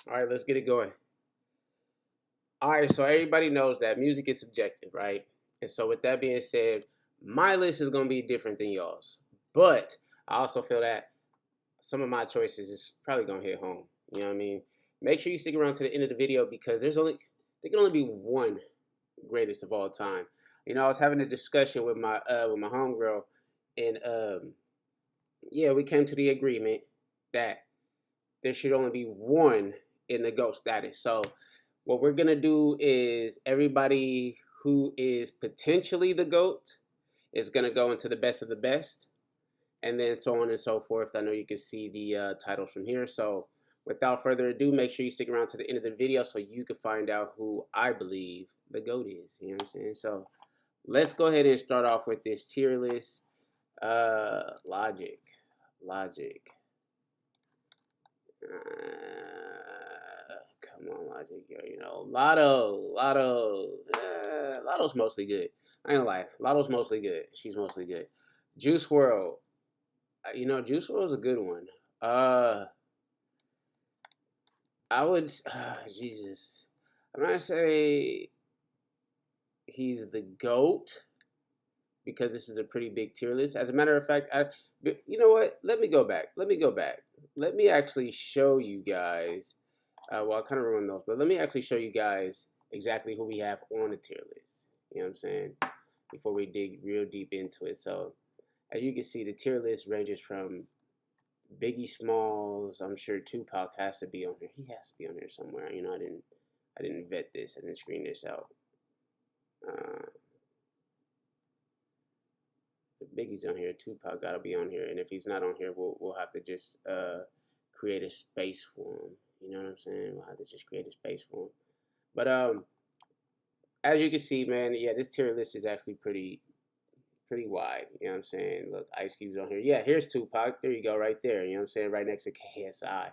All right, let's get it going. All right, so everybody knows that music is subjective, right? And so, with that being said, my list is going to be different than y'all's. But I also feel that some of my choices is probably going to hit home. You know what I mean? Make sure you stick around to the end of the video because there can only be one greatest of all time. You know, I was having a discussion with my homegirl, and yeah, we came to the agreement that there should only be one in the GOAT status. So what we're gonna do is everybody who is potentially the GOAT is gonna go into the best of the best, and then so on and so forth. I know you can see the titles from here. So without further ado, make sure you stick around to the end of the video so you can find out who I believe the GOAT is. You know what I'm saying? So let's go ahead and start off with this tier list. Logic, logic. Come on, Logic. You know, Lotto's mostly good. I ain't gonna lie. Lotto's mostly good. She's mostly good. Juice World. You know, Juice World's a good one. Uh, I would. Jesus. I'm not gonna say he's the GOAT because this is a pretty big tier list. As a matter of fact, you know what? Let me go back. Let me go back. Let me actually show you guys. Well, I kind of ruined those, but let me actually show you guys exactly who we have on the tier list. You know what I'm saying? Before we dig real deep into it. So, as you can see, the tier list ranges from Biggie Smalls. I'm sure Tupac has to be on here. He has to be on here somewhere. You know, I didn't vet this. I didn't screen this out. Uh, Biggie's on here. Tupac got to be on here. And if he's not on here, we'll have to just create a space for him. You know what I'm saying? We'll have to just create a space for him. But as you can see, man, yeah, this tier list is actually pretty wide. You know what I'm saying? Look, Ice Cube's on here. Yeah, here's Tupac. There you go, right there. You know what I'm saying? Right next to KSI.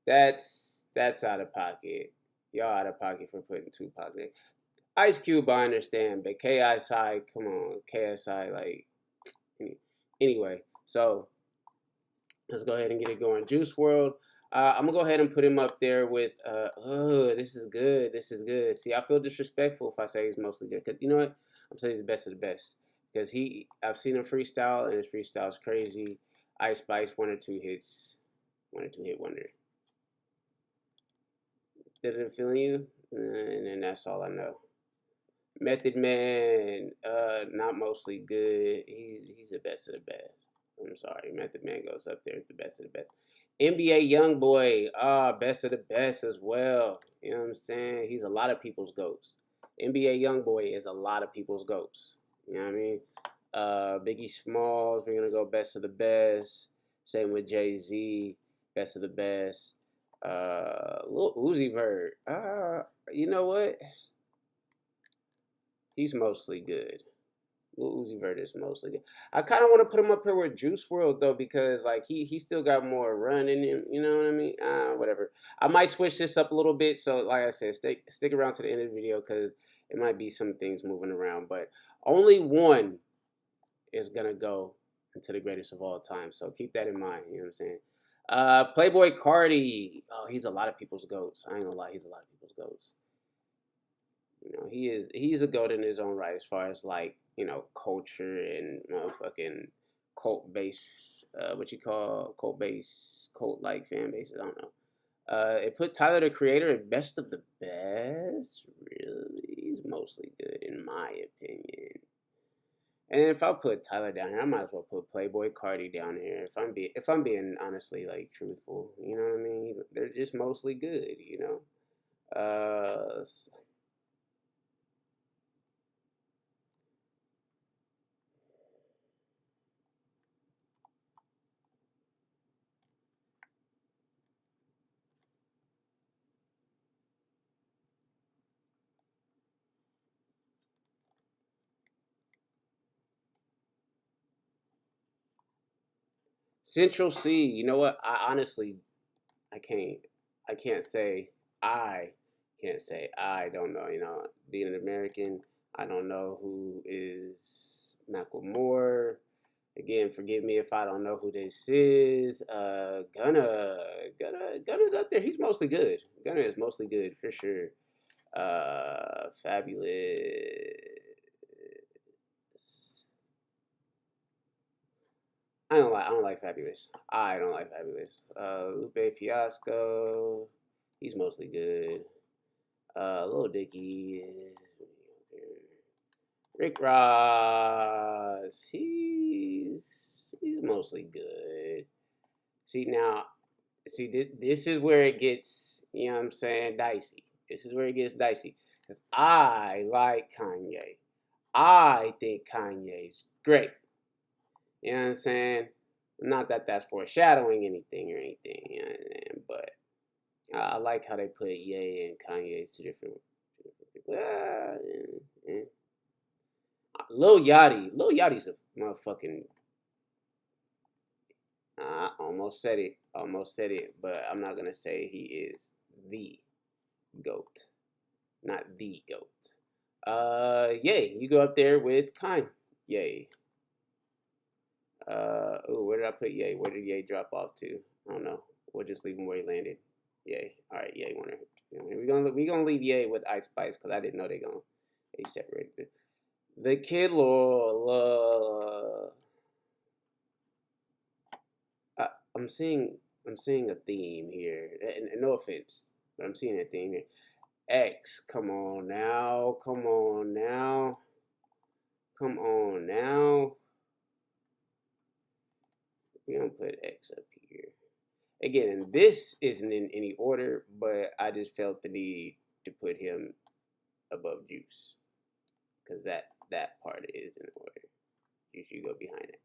That's out of pocket. Y'all out of pocket for putting Tupac there. Ice Cube, I understand, but KSI, come on, KSI, like anyway. So let's go ahead and get it going. Juice World. I'm gonna go ahead and put him up there with. Oh, this is good. This is good. See, I feel disrespectful if I say he's mostly good. Cause you know what? I'm saying he's the best of the best. Because I've seen him freestyle, and his freestyle is crazy. Ice Spice, one or two hits, one or two hit wonder. Did it feel you? And then that's all I know. Method Man, not mostly good. He's the best of the best. I'm sorry, Method Man goes up there with the best of the best. NBA YoungBoy, best of the best as well. You know what I'm saying? He's a lot of people's goats. NBA YoungBoy is a lot of people's goats. You know what I mean? Biggie Smalls, we're gonna go best of the best. Same with Jay Z, best of the best. Lil Uzi Vert, you know what? He's mostly good. Lil Uzi Vert is mostly good. I kind of want to put him up here with Juice World though because like he still got more run in him. You know what I mean? Whatever. I might switch this up a little bit. So like I said, stick around to the end of the video because it might be some things moving around. But only one is gonna go into the greatest of all time. So keep that in mind. You know what I'm saying? Playboy Cardi. Oh, he's a lot of people's goats. I ain't gonna lie, he's a lot of people's goats. You know, he's a goat in his own right as far as like, you know, culture and motherfucking cult based what you call cult based cult like fan bases, I don't know. It put Tyler the Creator at best of the best. Really? He's mostly good in my opinion. And if I put Tyler down here, I might as well put Playboy Cardi down here. If I'm being honestly like truthful, you know what I mean? They're just mostly good, you know. Central C. You know what? I honestly I can't I can't say I can't say I don't know. You know, being an American, I don't know who is Macklemore. Again, forgive me if I don't know who this is. Gunna's up there. He's mostly good. Gunna is mostly good for sure. Fabulous. I don't like Fabulous. I don't like Fabulous. Lupe Fiasco. He's mostly good. Lil Dicky is Rick Ross. He's mostly good. See now, this is where it gets, you know what I'm saying, dicey. This is where it gets dicey. Because I like Kanye. I think Kanye's great. You know what I'm saying? Not that that's foreshadowing anything or anything, you know what I'm saying? But I like how they put Ye and Kanye to different people. Yeah. Lil Yachty's a motherfucking. Almost said it, but I'm not gonna say he is the goat, not the goat. Yay, you go up there with Kanye. Yay. Where did I put Yay? Where did Yay drop off to? I don't know. We'll just leave him where he landed. Yay. All right, Yay. We're gonna leave Yay with Ice Spice because I didn't know they separated. The Kid Lord. I'm seeing a theme here, and no offense, but I'm seeing a theme here. X, come on now. We're gonna put X up here. Again, this isn't in any order, but I just felt the need to put him above Juice. Because that part is in order. Juice, you go behind it.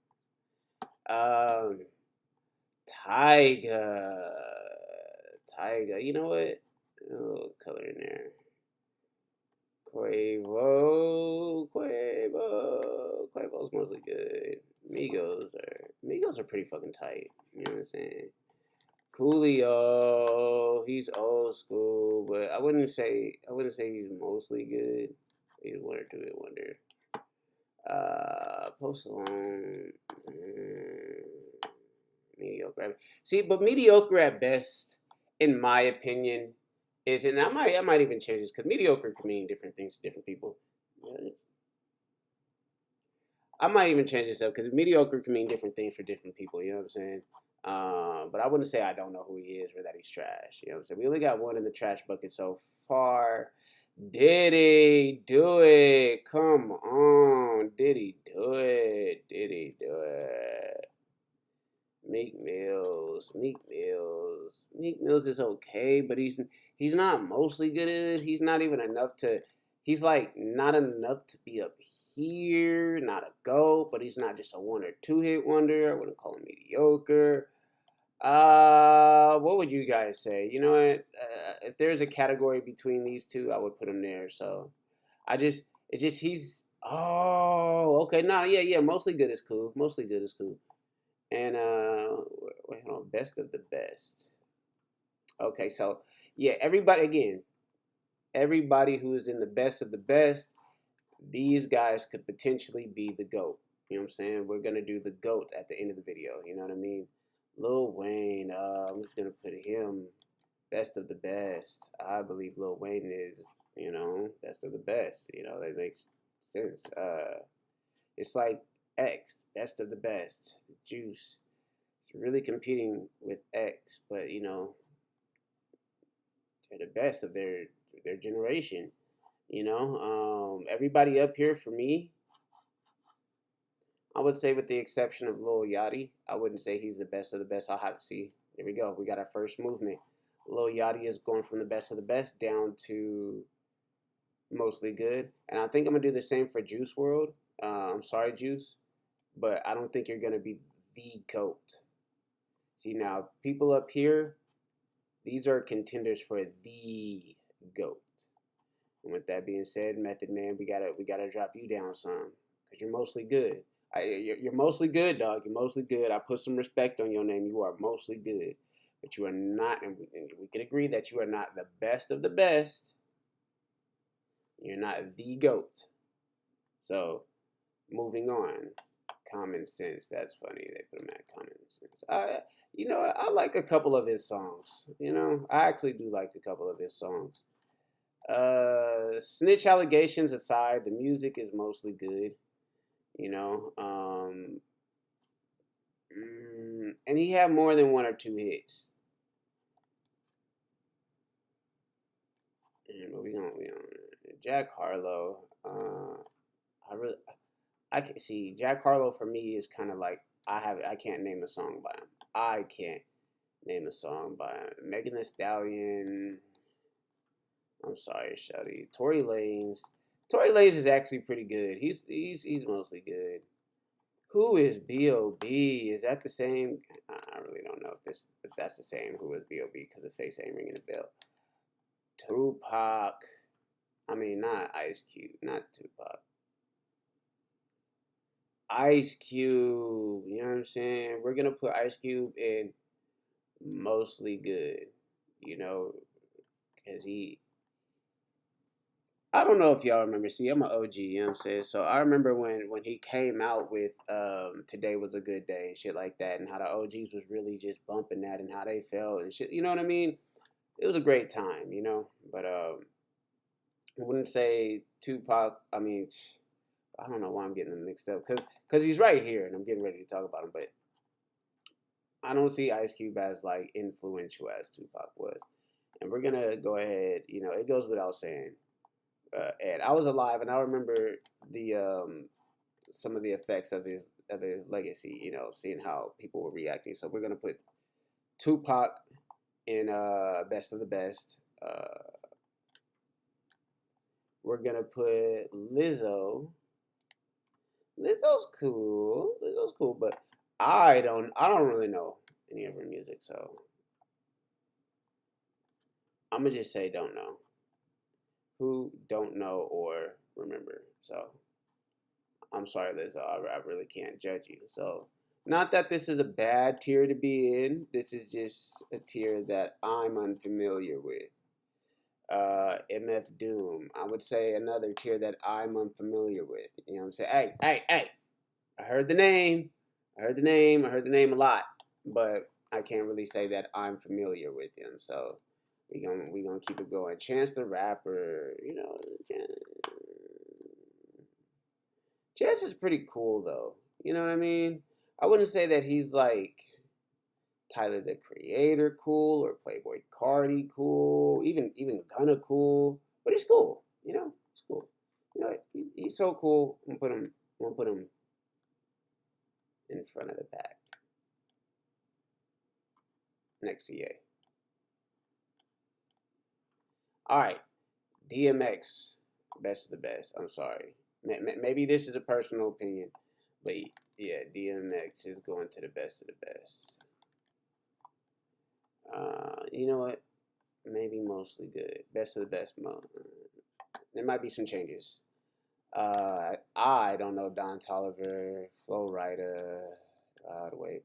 Tyga. You know what? A little color in there. Quavo's mostly good. Migos are pretty fucking tight. You know what I'm saying? Coolio, he's old school, but I wouldn't say he's mostly good. He's one or two wonder. Post Malone, mediocre. See, but mediocre at best, in my opinion, is, and I might even change this because mediocre can mean different things to different people. I might even change this up because mediocre can mean different things for different people. You know what I'm saying? But I wouldn't say I don't know who he is or that he's trash. You know what I'm saying? We only got one in the trash bucket so far. Did he do it? Come on. Did he do it? Meek Mills. Meek Mills is okay, but he's not mostly good at it. He's not even enough to. He's like not enough to be up here. Not a GOAT, but he's not just a one or two hit wonder. I wouldn't call him mediocre. What would you guys say? You know what? If there's a category between these two, I would put him there. So it's just he's. Oh, okay. Nah, yeah. Mostly good is cool. And wait, hold on. Best of the best. Okay, so yeah, everybody who is in the best of the best, these guys could potentially be the GOAT. You know what I'm saying? We're gonna do the GOAT at the end of the video. You know what I mean? Lil Wayne, I'm just gonna put him best of the best. I believe Lil Wayne is, best of the best. That makes sense. It's like X, best of the best. Juice, it's really competing with X, but they're the best of their generation. Everybody up here for me, I would say with the exception of Lil Yachty, I wouldn't say he's the best of the best. I'll have to see. There we go. We got our first movement. Lil Yachty is going from the best of the best down to mostly good. And I think I'm going to do the same for Juice World. I'm sorry, Juice, but I don't think you're going to be the GOAT. See, now, people up here, these are contenders for the GOAT. And with that being said, Method Man, we gotta drop you down some, cause you're mostly good. You're mostly good, dog. You're mostly good. I put some respect on your name. You are mostly good, but you are not. And we can agree that you are not the best of the best. You're not the GOAT. So, moving on. Common Sense. That's funny. They put him at Common Sense. I like a couple of his songs. I actually do like a couple of his songs. Snitch allegations aside, the music is mostly good. You know, and he had more than one or two hits. And we on Jack Harlow. I really I can see Jack Harlow for me is kind of like I can't name a song by him. I can't name a song by him. Megan Thee Stallion. I'm sorry, Shouty. Tory Lanez. Tory Lanez is actually pretty good. He's mostly good. Who is B.O.B.? Is that the same? I really don't know if that's the same. Who is B.O.B. because the face ain't ringing a bell. Tupac. I mean, not Ice Cube, not Tupac. Ice Cube. You know what I'm saying? We're gonna put Ice Cube in mostly good. You know, because I don't know if y'all remember. See, I'm an OG, you know what I'm saying? So I remember when he came out with Today Was a Good Day and shit like that, and how the OGs was really just bumping that and how they felt and shit. You know what I mean? It was a great time. But I wouldn't say Tupac. I mean, I don't know why I'm getting them mixed up because he's right here and I'm getting ready to talk about him, but I don't see Ice Cube as like influential as Tupac was. And we're gonna go ahead. It goes without saying. And I was alive, and I remember the some of the effects of his legacy. Seeing how people were reacting. So we're gonna put Tupac in best of the best. We're gonna put Lizzo. Lizzo's cool. Lizzo's cool, but I don't really know any of her music, so I'm gonna just say don't know. Who don't know or remember. So I'm sorry, Lizzo. I really can't judge you. So not that this is a bad tier to be in. This is just a tier that I'm unfamiliar with. MF Doom. I would say another tier that I'm unfamiliar with. You know what I'm saying? Hey, hey, hey. I heard the name. I heard the name. I heard the name a lot, but I can't really say that I'm familiar with him. So we gonna keep it going. Chance the Rapper. Chance is pretty cool though. You know what I mean? I wouldn't say that he's like Tyler the Creator cool or Playboy Cardi cool, even Gunna cool, but he's cool. He's cool. He's so cool. I'm gonna put him in front of the pack next to Ye. All right, DMX, best of the best. I'm sorry. Maybe this is a personal opinion, but yeah, DMX is going to the best of the best. You know what? Maybe mostly good. Best of the best. There might be some changes. I don't know Don Toliver, Flo Rida. Wait.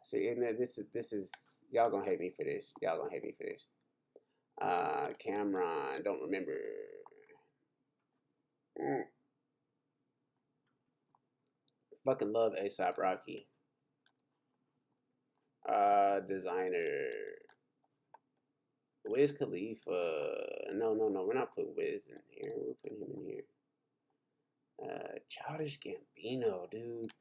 See, and this is y'all gonna hate me for this. Y'all gonna hate me for this. Cameron, don't remember. Mm, Fucking love ASAP Rocky. Designer. Wiz Khalifa. No, no, no. We're not putting Wiz in here. We're putting him in here. Childish Gambino, dude.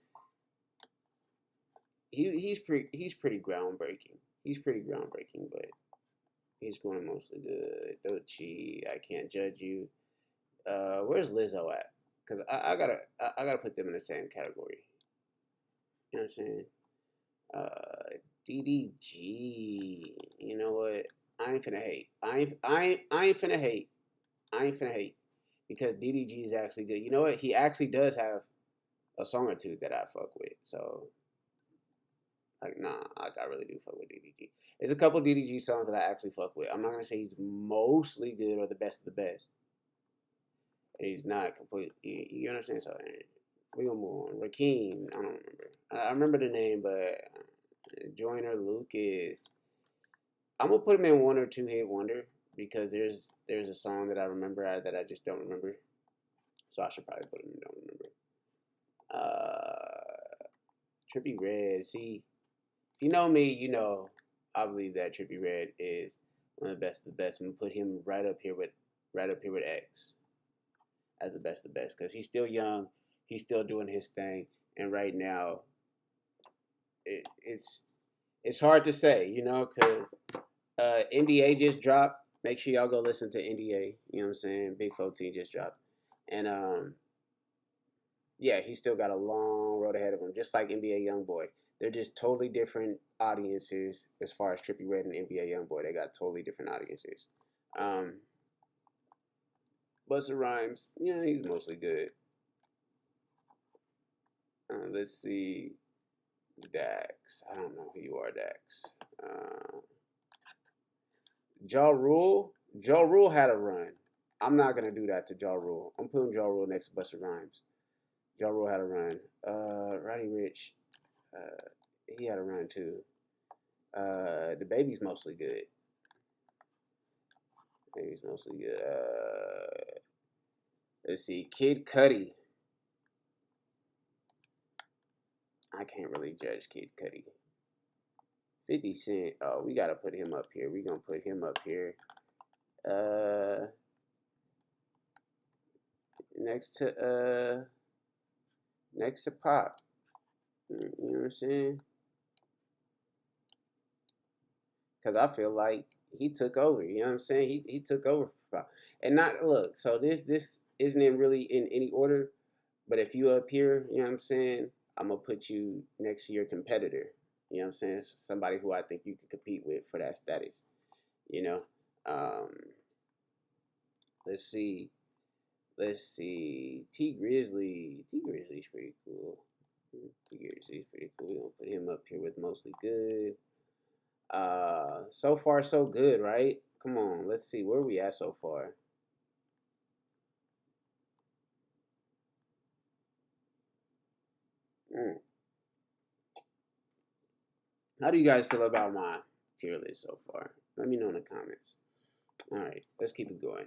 He's pretty groundbreaking. He's pretty groundbreaking, but he's going mostly good. Dochi, I can't judge you. Where's Lizzo at? Cause I gotta put them in the same category. You know what I'm saying? DDG. You know what? I ain't finna hate. I ain't finna hate. I ain't finna hate because DDG is actually good. You know what? He actually does have a song or two that I fuck with. So like, nah, I really do fuck with DDG. There's a couple DDG songs that I actually fuck with. I'm not gonna say he's mostly good or the best of the best. He's not completely. You understand? So we gonna move on. Rakim, I don't remember. I remember the name, but Joyner Lucas. I'm gonna put him in one or two hit wonder because there's a song that I remember that I just don't remember. So I should probably put him in don't remember. Uh, Trippy Red. See, if you know me, you know I believe that Trippy Red is one of the best of the best. I'm gonna put him right up here with X as the best of the best because he's still young, he's still doing his thing, and right now it's hard to say, you know, because NDA just dropped. Make sure y'all go listen to NDA. You know what I'm saying? Big 14 just dropped, and yeah, he still got a long road ahead of him, just like NBA YoungBoy. They're just totally different audiences as far as Trippy Red and NBA YoungBoy. They got totally different audiences. Um, Busta Rhymes, yeah, he's mostly good. Let's see, Dax. I don't know who you are, Dax. Ja Rule. Ja Rule had a run. I'm not gonna do that to Ja Rule. I'm putting Ja Rule next to Busta Rhymes. Ja Rule had a run. Roddy Rich, uh, he had a run too. The baby's mostly good. Baby's mostly good. Let's see, Kid Cudi. I can't really judge Kid Cudi. 50 Cent. Oh, we gotta put him up here. We gonna put him up here. Uh, next to next to Pop. You know what I'm saying? Because I feel like he took over. You know what I'm saying? He took over for Pop. And not look. So this isn't in really in any order. But if you up here, you know what I'm saying? I'm gonna put you next to your competitor. You know what I'm saying? Somebody who I think you could compete with for that status. You know. Um, let's see. Let's see. T Grizzly. T Grizzly's pretty cool. T Grizzly's pretty cool. We're gonna put him up here with mostly good. So far so good, right? Come on, let's see where we at so far. Mm. How do you guys feel about my tier list so far? Let me know in the comments. All right, let's keep it going.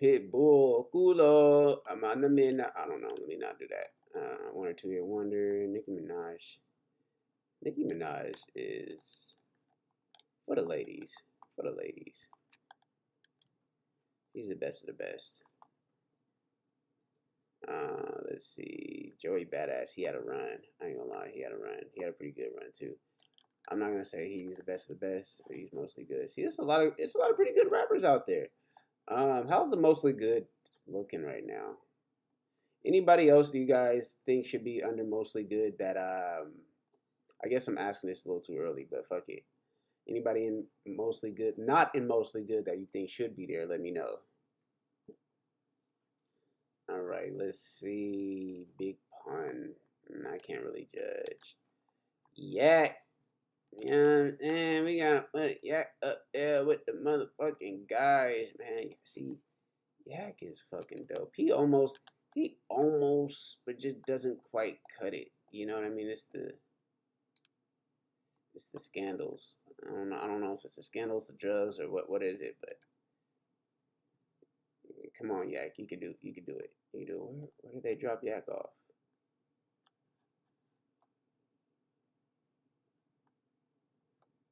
Pitbull, Culo, I'm on the midnight. I don't know. Let me not do that. One or two year wonder. Nicki Minaj. Nicki Minaj is for the ladies. For the ladies. He's the best of the best. Let's see. Joey Badass, he had a run. I ain't gonna lie, he had a run. He had a pretty good run too. I'm not gonna say he's the best of the best, but he's mostly good. See, it's a lot of pretty good rappers out there. How's the mostly good looking right now? Anybody else do you guys think should be under mostly good that I guess I'm asking this a little too early, but fuck it. Anybody in mostly good, not in mostly good that you think should be there, let me know. All right, let's see. Big pun. I can't really judge. Yak. Yeah, man, we gotta put Yak up there with the motherfucking guys, man. See, Yak is fucking dope. He almost, but just doesn't quite cut it. You know what I mean? It's the scandals. I don't know if it's the scandals, the drugs, or what is it? But come on, Yak, you can do it. You do. Where did they drop Yak off?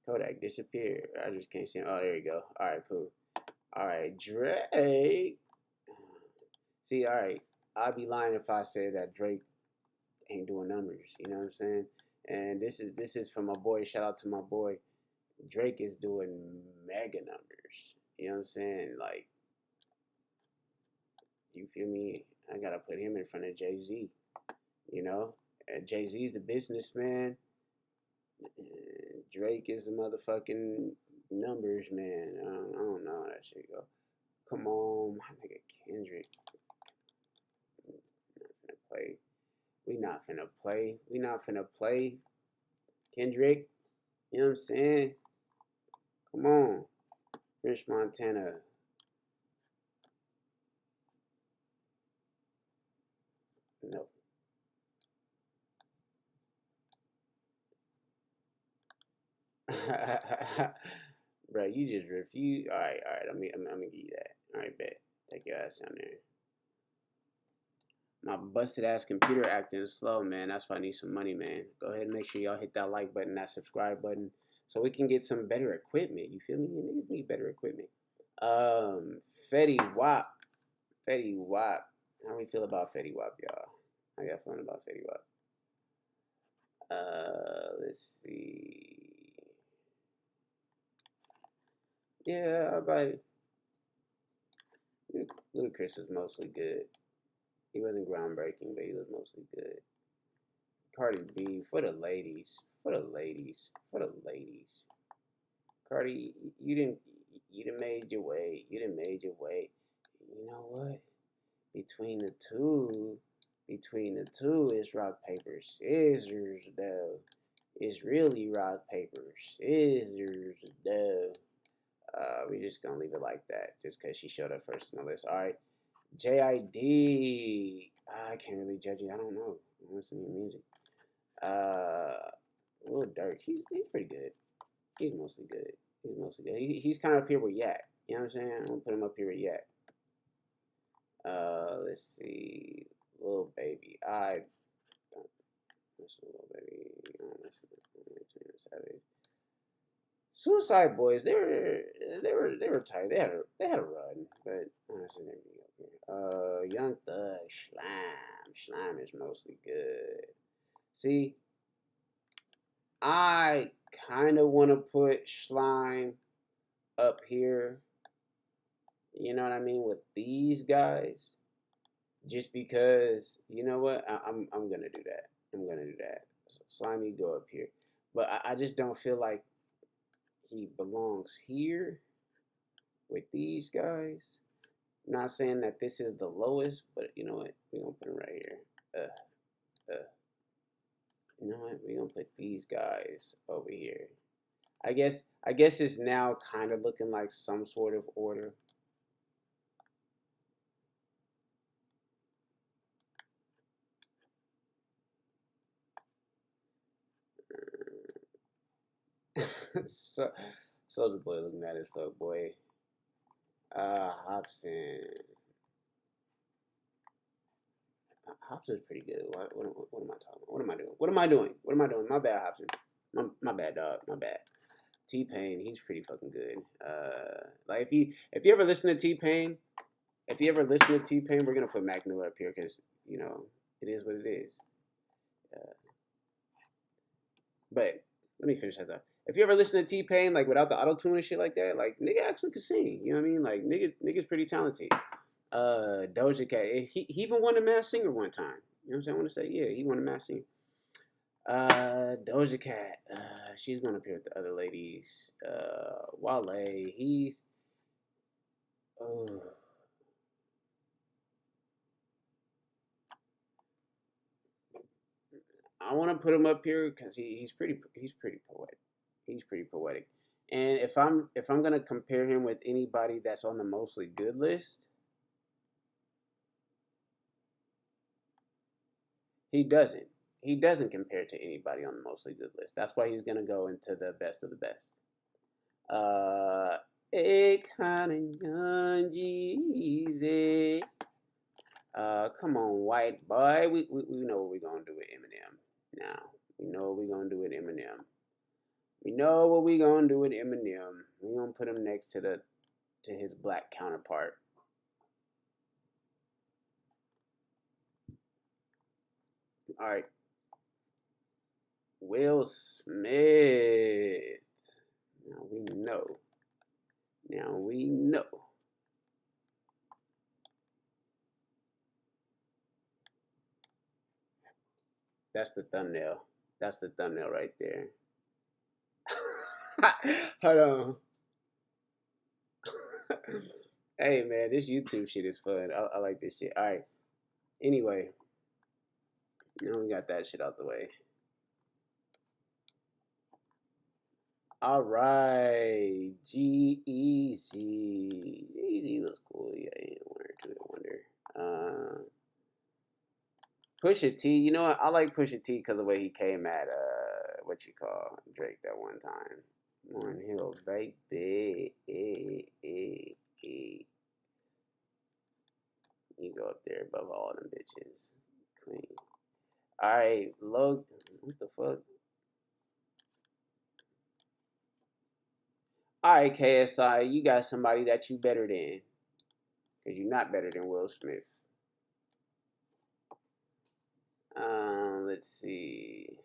Kodak disappeared. I just can't see him. Oh, there you go. All right, cool. All right, Drake. See, all right. I'd be lying if I said that Drake ain't doing numbers. You know what I'm saying? And this is from my boy. Shout out to my boy. Drake is doing mega numbers. You know what I'm saying? Like, you feel me? I gotta put him in front of Jay Z. You know, Jay Z's the businessman. Drake is the motherfucking numbers man. I don't know how that shit go. Come on, my nigga Kendrick. Not finna play. We not finna play. We not finna play. Kendrick. You know what I'm saying? Come on. Rich Montana. No. Bro, you just refuse. All right. I'm gonna give you that. All right, bet. Take your ass down there. My busted ass computer acting slow, man. That's why I need some money, man. Go ahead and make sure y'all hit that like button, that subscribe button, so we can get some better equipment. You feel me? You niggas need better equipment. Um, Fetty Wap. Fetty Wap. How we feel about Fetty Wap, y'all? How y'all feeling about Fetty Wap? Let's see. Yeah, but Ludacris was mostly good. He wasn't groundbreaking, but he was mostly good. Cardi B for the ladies, for the ladies, for the ladies. Cardi, you didn't made your way. You didn't made your way. You know what? Between the two, between the two, it's rock paper scissors though. It's really rock paper scissors though. We just gonna leave it like that, just cause she showed up first on the list. All right, JID. I can't really judge you. I don't know. I don't listen to your music. Lil Durk. He's pretty good. He's mostly good. He's mostly good. He's kind of up here with Yak. You know what I'm saying? I'm gonna put him up here with Yak. Let's see. Lil Baby. I don't listen to Lil Baby. I don't listen to Savage. Suicide Boys. They were tight. They had a run, but honestly, they're mediocre. Young Thug. Slime. Slime is mostly good. See, I kind of want to put Slime up here, you know what I mean, with these guys, just because, you know what, I'm gonna do that. I'm gonna do that. So Slimy go up here, but I just don't feel like he belongs here with these guys. Not saying that this is the lowest, but you know what, we're gonna put him right here. Uh, you know what, we're gonna put these guys over here. I guess it's now kind of looking like some sort of order. so Soldier Boy looking at his fuck boy. Hobson. Hobson's pretty good. What am I talking about? What am I doing? What am I doing? What am I doing? My bad, Hobson. My bad, dog. My bad. T Pain, he's pretty fucking good. Like if you ever listen to T Pain, if you ever listen to T Pain, we're gonna put Mac Miller up here because you know it is what it is. Uh, but let me finish that though. If you ever listen to T Pain like without the auto tune and shit like that, like nigga actually could sing. You know what I mean? Like nigga's pretty talented. Doja Cat, he even won a Masked Singer one time. You know what I'm saying? I want to say yeah, he won a Masked Singer. Doja Cat, she's gonna appear with the other ladies. Wale, he's oh. I want to put him up here because he's pretty poetic. He's pretty poetic. And if I'm gonna compare him with anybody that's on the mostly good list, he doesn't. He doesn't compare to anybody on the mostly good list. That's why he's gonna go into the best of the best. Uh, kind of Jeezy. Come on, white boy. We know what we're gonna do with Eminem. Now we know what we're gonna do with Eminem. We know what we're gonna do with Eminem. We're gonna put him next to his black counterpart. All right, Will Smith. Now we know. Now we know. That's the thumbnail. That's the thumbnail right there. Hold on. Hey man, this YouTube shit is fun. I like this shit. All right. Anyway, now we got that shit out the way. All right, G-Eazy. G-Eazy was cool. Yeah, he didn't wonder. Pusha T. You know what? I like Pusha T because the way he came at what you call Drake that one time. One Hill, baby. You go up there above all them bitches. Queen. Alright, Logan. What the fuck? Alright, KSI, you got somebody that you better than. Because you're not better than Will Smith. Let's see.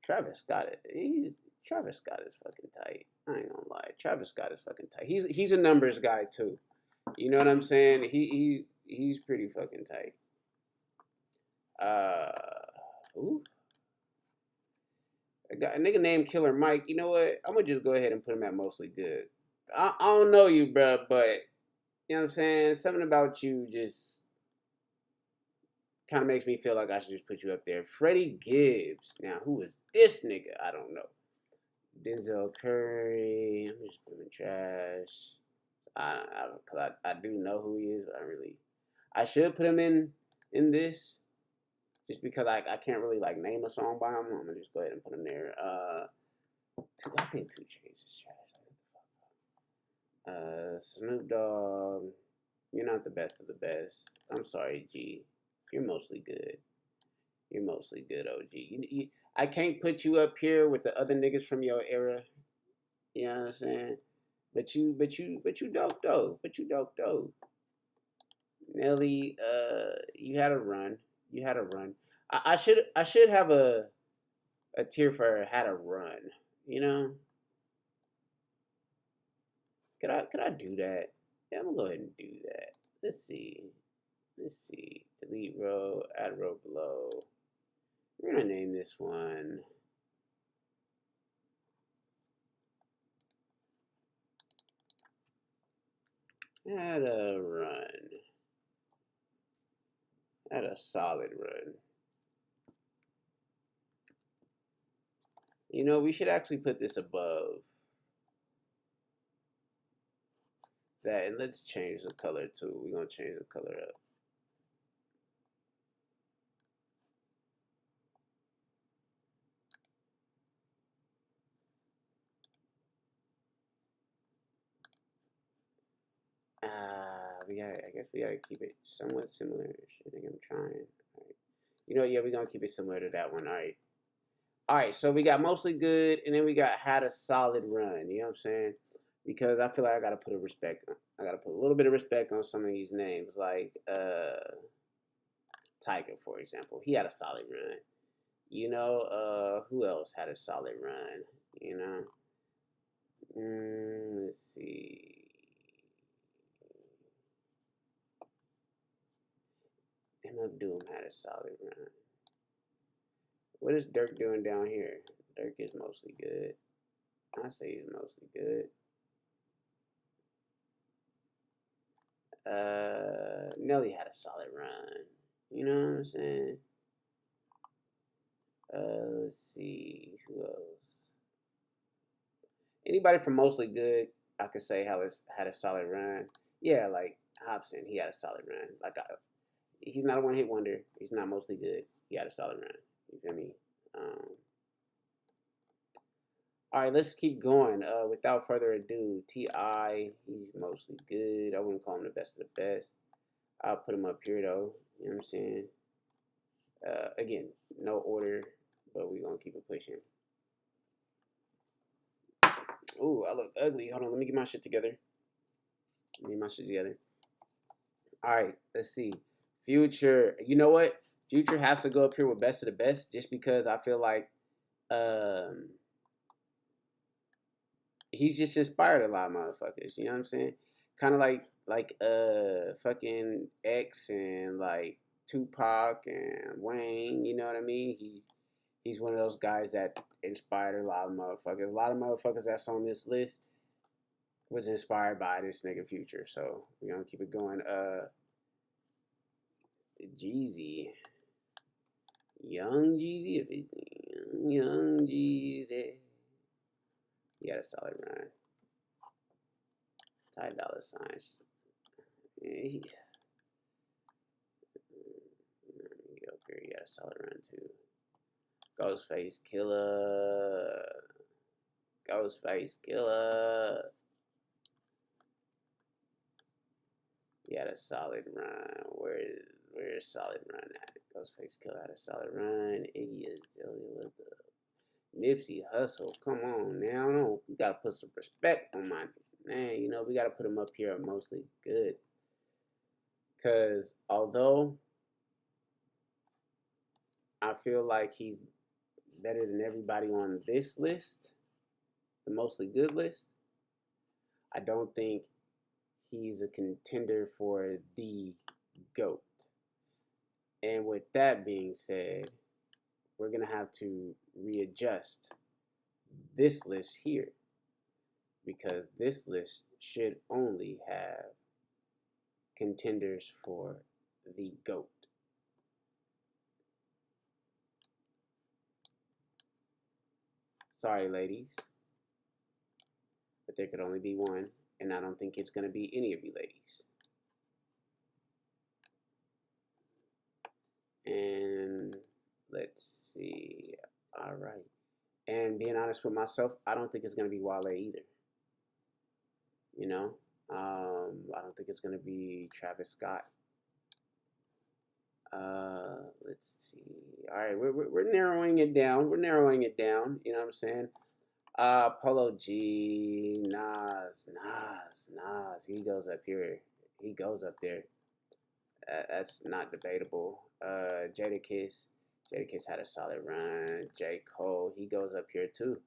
Travis Scott. Travis Scott is fucking tight. I ain't gonna lie. Travis Scott is fucking tight. He's a numbers guy too. You know what I'm saying? He's pretty fucking tight. Ooh. I got a nigga named Killer Mike. You know what? I'm gonna just go ahead and put him at mostly good. I don't know you, bro, but you know what I'm saying? Something about you just kind of makes me feel like I should just put you up there. Freddie Gibbs. Now, who is this nigga? I don't know. Denzel Curry. I'm just putting him in trash. I do know who he is, but I should put him in this just because I can't really like name a song by him. I'm gonna just go ahead and put him there. I think 2 Chainz is trash. Snoop Dogg. You're not the best of the best. I'm sorry, G. You're mostly good. You're mostly good, OG. I can't put you up here with the other niggas from your era. You know what I'm saying? But you dope though. But you dope though. Nelly, you had a run. You had a run. I should have a tier for had a run. You know? Could I do that? Yeah, I'm gonna go ahead and do that. Let's see. Delete row, add row below. We're gonna name this one. Had a run. Had a solid run. You know, we should actually put this above that, and let's change the color too. We're gonna change the color up. I guess we gotta keep it somewhat similar. I think I'm trying. All right. You know, yeah, we're gonna keep it similar to that one. All right. All right, so we got mostly good, and then we got had a solid run. You know what I'm saying? Because I feel like I gotta put I gotta put a little bit of respect on some of these names, like Tiger, for example. He had a solid run. You know, who else had a solid run? You know, let's see. MF Doom had a solid run. What is Dirk doing down here? Dirk is mostly good. I say he's mostly good. Nelly had a solid run. You know what I'm saying? Let's see who else. Anybody from mostly good, I could say had a solid run. Yeah, like Hobson, he had a solid run. He's not a one-hit wonder. He's not mostly good. He had a solid run. You feel me? All right, let's keep going. Without further ado, T.I., he's mostly good. I wouldn't call him the best of the best. I'll put him up here, though. You know what I'm saying? Again, no order, but we're going to keep it pushing. Ooh, I look ugly. Hold on, let me get my shit together. All right, let's see. Future. You know what? Future has to go up here with best of the best just because I feel like he's just inspired a lot of motherfuckers. You know what I'm saying? Kind of like fucking X and like Tupac and Wayne. You know what I mean? He's one of those guys that inspired a lot of motherfuckers. A lot of motherfuckers that's on this list was inspired by this nigga Future. So we're gonna keep it going. Jeezy. Young Jeezy, Young Jeezy. He had a solid run. Ty Dolla Signs. Yeah, he had a solid run too. Ghostface Killer. Ghostface Killer. He had a solid run. Where's solid run at? Ghostface Killer had a solid run. Iggy Azalea with the Nipsey Hussle. Come on now, no, we gotta put some respect on my man. You know, we gotta put him up here at mostly good. Cause although I feel like he's better than everybody on this list, the mostly good list, I don't think he's a contender for the GOAT. And with that being said, we're going to have to readjust this list here because this list should only have contenders for the GOAT. Sorry, ladies, but there could only be one, and I don't think it's going to be any of you ladies. And let's see. All right. And being honest with myself, I don't think it's going to be Wale either. You know, I don't think it's going to be Travis Scott. Let's see. All right, we're narrowing it down. We're narrowing it down. You know what I'm saying? Polo G, Nas. He goes up here. He goes up there. That's not debatable. Jadakiss had a solid run. J. Cole, he goes up here too.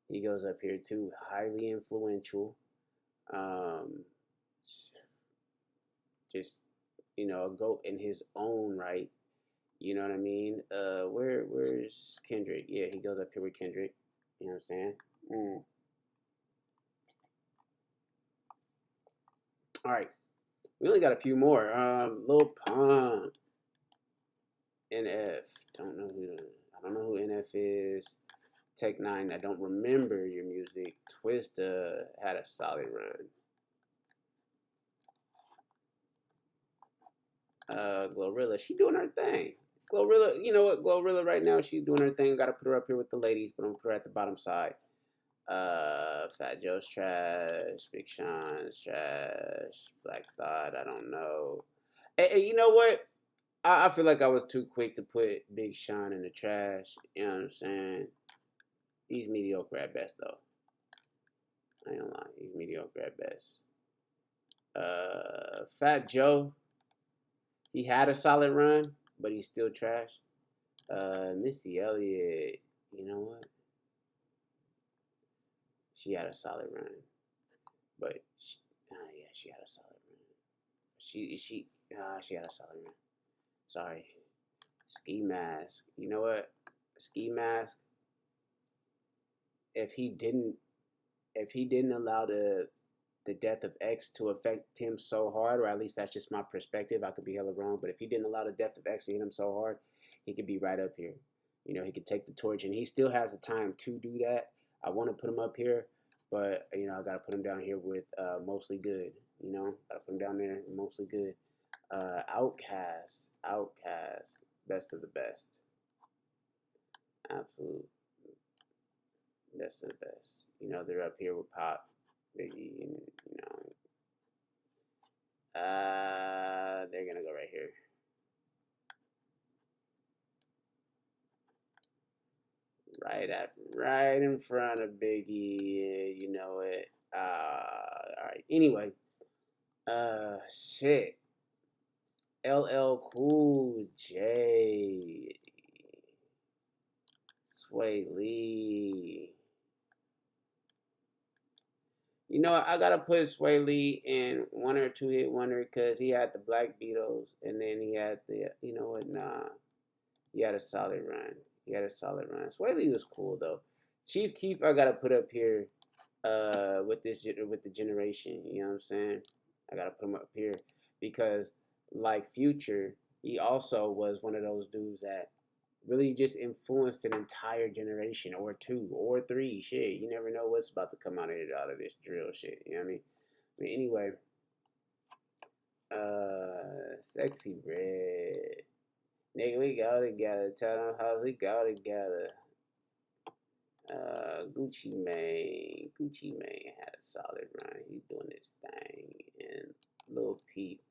He goes up here too. Highly influential. Just, you know, a GOAT in his own right. You know what I mean? Where's Kendrick? Yeah, he goes up here with Kendrick. You know what I'm saying? All right. We only got a few more. Lil Pump. NF. I don't know who NF is. Tech Nine. I don't remember your music. Twista had a solid run. Glorilla, she doing her thing. Glorilla, you know what? Glorilla right now, she's doing her thing. Gotta put her up here with the ladies, but I'm gonna put her at the bottom side. Fat Joe's trash. Big Sean's trash. Black Thought, I don't know. Hey, you know what? I feel like I was too quick to put Big Sean in the trash. You know what I'm saying? He's mediocre at best, though. I ain't gonna lie. He's mediocre at best. Fat Joe, he had a solid run, but he's still trash. Missy Elliott, you know what? She had a solid run, but she had a solid run. She had a solid run. Sorry, Ski Mask. You know what? Ski Mask. If he didn't allow the death of X to affect him so hard, or at least that's just my perspective. I could be hella wrong, but if he didn't allow the death of X to hit him so hard, he could be right up here. You know, he could take the torch, and he still has the time to do that. I want to put him up here, but you know, I gotta put him down here with mostly good. You know, gotta put him down there mostly good. Outkast, best of the best, absolute best of the best. You know, they're up here with Pop, Biggie, and you know, they're gonna go right here. Right in front of Biggie. You know it. All right. Anyway, shit. LL Cool J, Sway Lee. You know, I gotta put Sway Lee in one or two hit wonder because he had the Black Beatles and then he had the, you know what, he had a solid run. Sway Lee was cool though. Chief Keef, I gotta put up here, with the generation. You know what I'm saying? I gotta put him up here because, like Future, he also was one of those dudes that really just influenced an entire generation or two or three. Shit, you never know what's about to come out of this drill shit. You know what I mean? Anyway, Sexy Red. Nigga, we go together. Tell them how we go together. Gucci Mane had a solid run. He's doing his thing. And Lil Peep.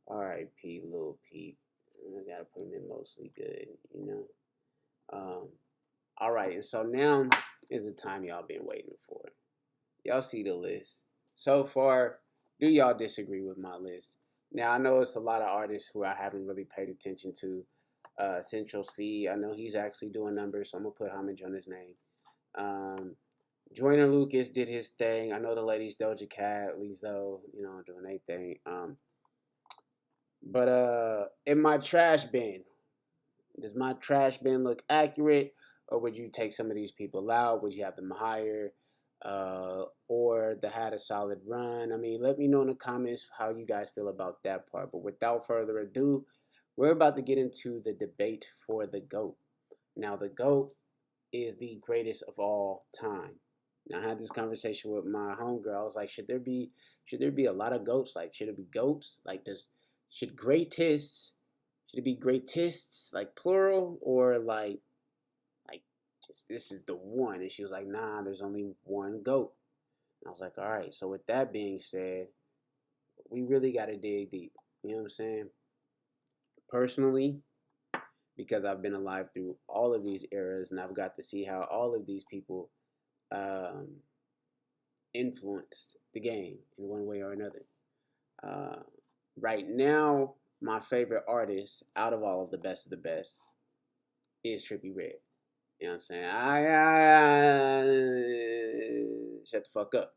R.I.P. Lil Peep. I gotta put him in mostly good, you know. All right, and so now is the time y'all been waiting for. Y'all see the list. So far, do y'all disagree with my list? Now I know it's a lot of artists who I haven't really paid attention to. Central C, I know he's actually doing numbers, so I'm gonna put homage on his name. Um, Joyner Lucas did his thing. I know the ladies Doja Cat, Lizzo, doing their thing. But in my trash bin, does my trash bin look accurate, or would you take some of these people out? Would you have them higher, or the had a solid run? I mean, let me know in the comments how you guys feel about that part. But without further ado, we're about to get into the debate for the GOAT. Now, the GOAT is the greatest of all time. Now, I had this conversation with my homegirl. I was like, should there be a lot of goats? Like, should it be goats? Like, should greatest should it be greatest like plural, or like just this is the one? And she was like, nah, there's only one goat. And I was like, all right. So with that being said, we really got to dig deep. You know what I'm saying? Personally, because I've been alive through all of these eras, and I've got to see how all of these people um, influenced the game in one way or another. Uh, right now, my favorite artist out of all of the best of the best is Trippie Redd. You know what I'm saying? Shut the fuck up.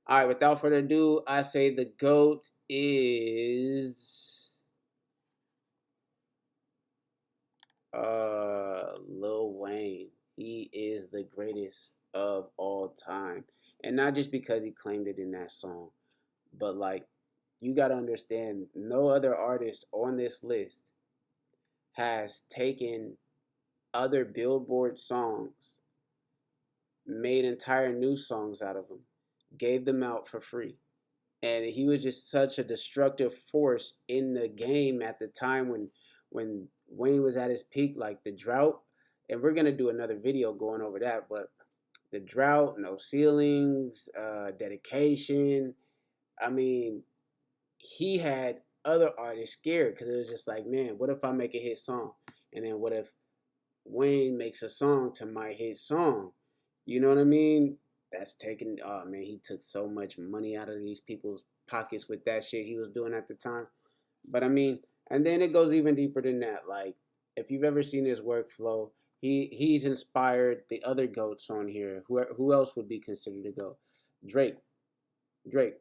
All right, without further ado, I say the GOAT is Lil Wayne. He is the greatest of all time. And not just because he claimed it in that song, but like you got to understand, no other artist on this list has taken other Billboard songs, made entire new songs out of them, gave them out for free. And he was just such a destructive force in the game at the time when Wayne was at his peak, like the drought. And we're gonna do another video going over that, but the drought, no ceilings, dedication. I mean, he had other artists scared because it was just like, man, what if I make a hit song? And then what if Wayne makes a song to my hit song? You know what I mean? That's taking, oh man, he took so much money out of these people's pockets with that shit he was doing at the time. But I mean, and then it goes even deeper than that. Like, if you've ever seen his workflow, he's inspired the other goats on here. Who else would be considered a goat? Drake. Drake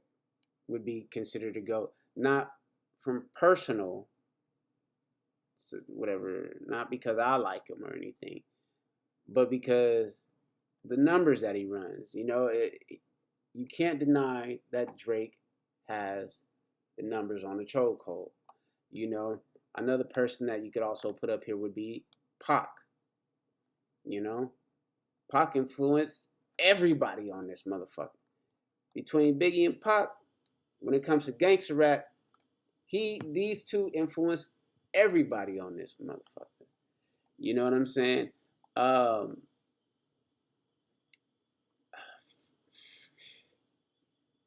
would be considered a goat. Not from personal, whatever, not because I like him or anything, but because the numbers that he runs. You can't deny that Drake has the numbers on the chokehold. Another person that you could also put up here would be Pac. Pac influenced everybody on this motherfucker. Between Biggie and Pac, when it comes to gangster rap, these two influenced everybody on this motherfucker. You know what I'm saying? Um,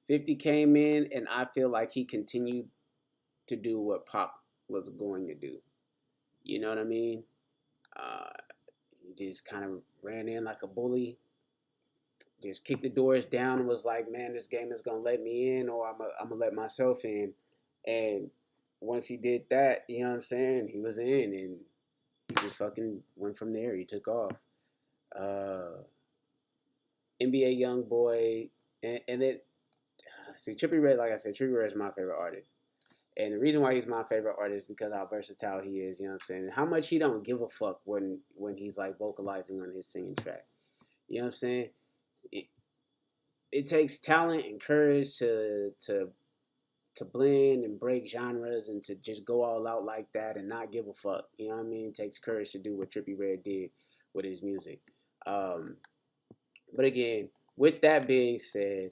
50 came in, and I feel like he continued to do what Pac was going to do. You know what I mean? Uh, he just kind of ran in like a bully, just kicked the doors down and was like, man, this game is going to let me in, or I'm going to let myself in. And once he did that, you know what I'm saying? He was in, and he just fucking went from there. He took off. NBA Young Boy, and then see Trippie Redd. Like I said, Trippie Redd is my favorite artist, and the reason why he's my favorite artist is because how versatile he is. You know what I'm saying? How much he don't give a fuck when he's like vocalizing on his singing track. You know what I'm saying? It takes talent and courage to blend and break genres and to just go all out like that and not give a fuck. You know what I mean? It takes courage to do what Trippie Redd did with his music. But again, with that being said,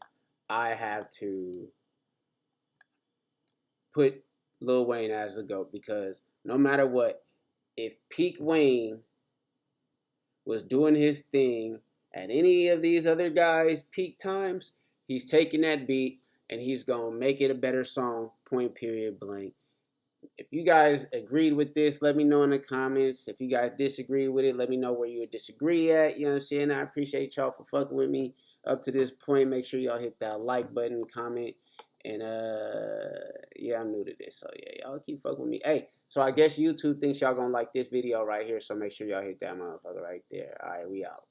I have to put Lil Wayne as the GOAT because no matter what, if peak Wayne was doing his thing at any of these other guys' peak times, he's taking that beat and he's going to make it a better song, point period blank. If you guys agreed with this, let me know in the comments. If you guys disagree with it, let me know where you would disagree at. You know what I'm saying? I appreciate y'all for fucking with me up to this point. Make sure y'all hit that like button, comment, and yeah, I'm new to this, so yeah, y'all keep fucking with me. Hey, so I guess YouTube thinks y'all gonna like this video right here, so make sure y'all hit that motherfucker right there. All right, we out.